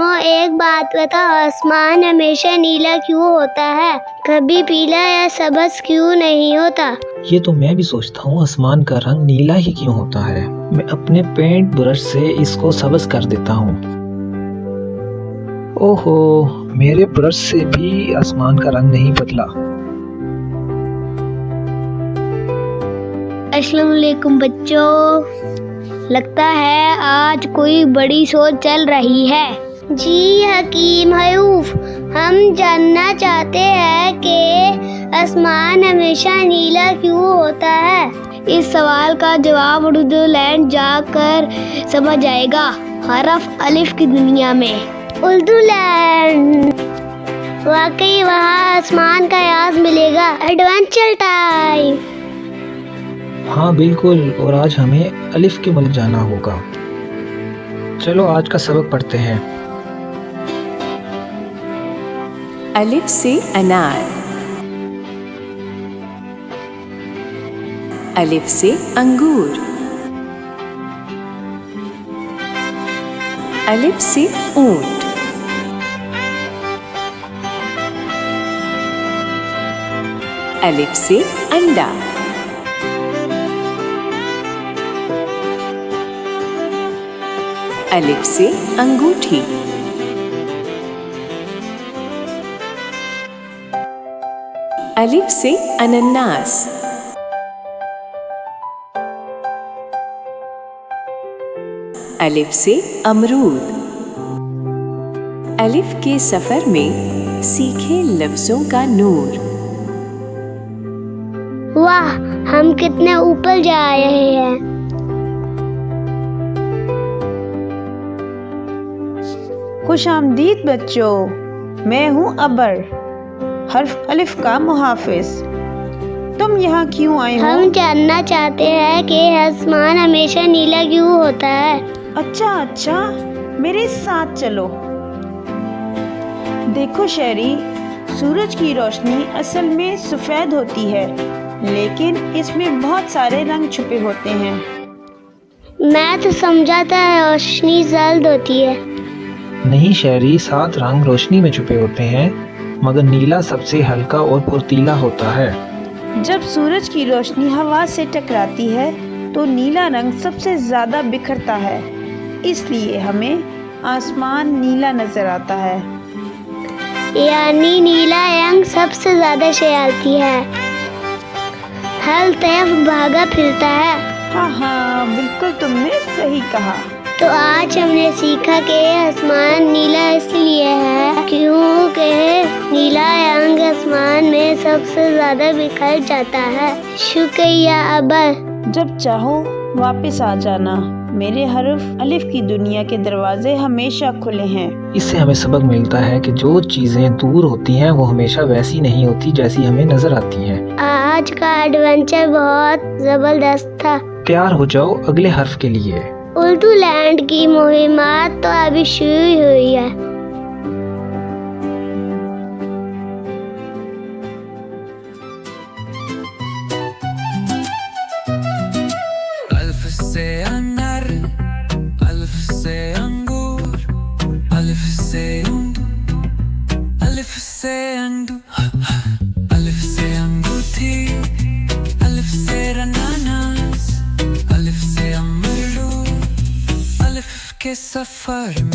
अम्मू एक बात बताओ, आसमान हमेशा नीला क्यों होता है? कभी पीला या सब्ज क्यों नहीं होता? ये तो मैं भी सोचता हूँ, आसमान का रंग नीला ही क्यों होता है। मैं अपने पेंट ब्रश से इसको सब्ज कर देता हूँ। ओहो, मेरे ब्रश से भी आसमान का रंग नहीं बदला। अस्सलाम वालेकुम बच्चों, लगता है आज कोई बड़ी सोच चल रही है। जी हकीम हयूफ, हम जानना चाहते हैं कि आसमान हमेशा नीला क्यों होता है। इस सवाल का जवाब उर्दू लैंड जाकर समझ आएगा, हरफ अलिफ की दुनिया में। उर्दू लैंड, वाकई वहाँ आसमान का याद मिलेगा। Adventure time. हाँ बिल्कुल, और आज हमें अलिफ के मुल्क जाना होगा। चलो आज का सबक पढ़ते हैं। अलिफ से अनार, अलिफ से अंगूर, अलिफ से ऊंट, अलिफ से अंडा, अलिफ से अंगूठी, अलिफ से अनन्नास, अलिफ से अमरूद। अलिफ के सफर में सीखे लफ्जों का नूर। वाह, हम कितने ऊपर जा रहे हैं। खुश आमदीद बच्चों, मैं हूँ अबर, हर्फ अलिफ का मुहाफिज। तुम यहाँ क्यों आए हो? हम जानना चाहते हैं कि आसमान हमेशा नीला क्यों होता है। अच्छा, मेरे साथ चलो। देखो शहरी, सूरज की रोशनी असल में सफ़ेद होती है, लेकिन इसमें बहुत सारे रंग छुपे होते हैं। मैं तो समझा था रोशनी जल्द होती है। नहीं शहरी, 7 रंग रोशनी में छुपे होते हैं, मगर नीला सबसे हल्का और फुर्तीला होता है। जब सूरज की रोशनी हवा से टकराती है तो नीला रंग सबसे ज़्यादा बिखरता है, इसलिए हमें आसमान नीला नजर आता है। यानी नीला रंग सबसे ज्यादा शरारती है, हर तरफ भागा फिरता है। हाँ, बिल्कुल तुमने सही कहा। तो आज हमने सीखा कि आसमान नीला इसलिए है क्योंकि नीला रंग आसमान में सबसे ज्यादा बिखर जाता है। शुक्रिया अबर। जब चाहो वापस आ जाना, मेरे हर्फ अलिफ की दुनिया के दरवाजे हमेशा खुले हैं। इससे हमें सबक मिलता है कि जो चीजें दूर होती हैं वो हमेशा वैसी नहीं होती जैसी हमें नजर आती हैं। आज का एडवेंचर बहुत जबरदस्त था। तैयार हो जाओ अगले हर्फ के लिए। उर्दू लैंड की मुहिमात तो अभी शुरू ही हुई है। अलिफ से अनार, अलिफ से अंगूर, अलिफ से ऊंट, अलिफ से अलिफ से अंगूठी, अलिफ से अनानास, अलिफ से अमरूद। अलिफ के सफर